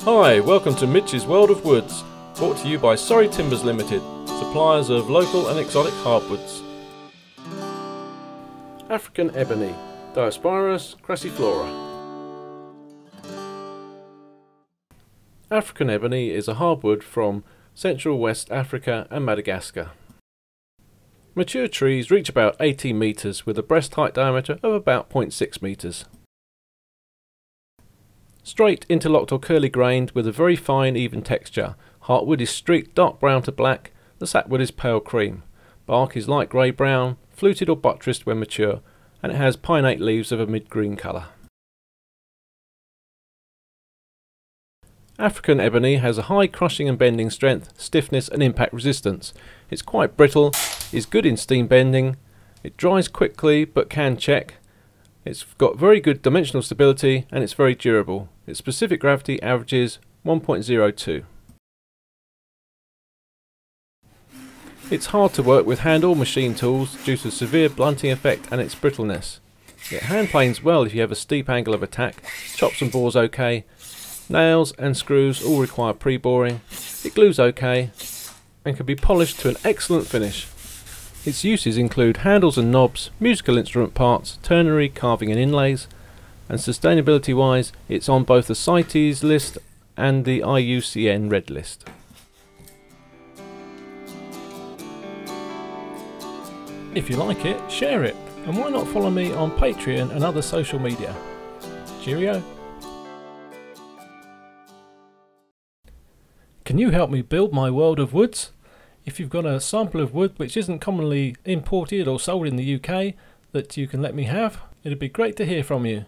Hi, welcome to Mitch's World of Woods, brought to you by Surrey Timbers Limited, suppliers of local and exotic hardwoods. African Ebony, diospirus, crassiflora. African Ebony is a hardwood from Central West Africa and Madagascar. Mature trees reach about 18 metres with a breast height diameter of about 0.6 metres. Straight, interlocked or curly grained with a very fine even texture. Heartwood is streaked dark brown to black, the sapwood is pale cream. Bark is light grey brown, fluted or buttressed when mature, and it has pinnate leaves of a mid-green colour. African Ebony has a high crushing and bending strength, stiffness and impact resistance. It's quite brittle, is good in steam bending, it dries quickly but can check. It's got very good dimensional stability and it's very durable. Its specific gravity averages 1.02. It's hard to work with hand or machine tools due to severe blunting effect and its brittleness. It hand planes well if you have a steep angle of attack, chops and bores okay, nails and screws all require pre-boring, it glues okay and can be polished to an excellent finish. Its uses include handles and knobs, musical instrument parts, ternary, carving and inlays, and sustainability wise it's on both the CITES list and the IUCN Red List. If you like it, share it, and why not follow me on Patreon and other social media. Cheerio! Can you help me build my world of woods? If you've got a sample of wood which isn't commonly imported or sold in the UK that you can let me have, it'd be great to hear from you.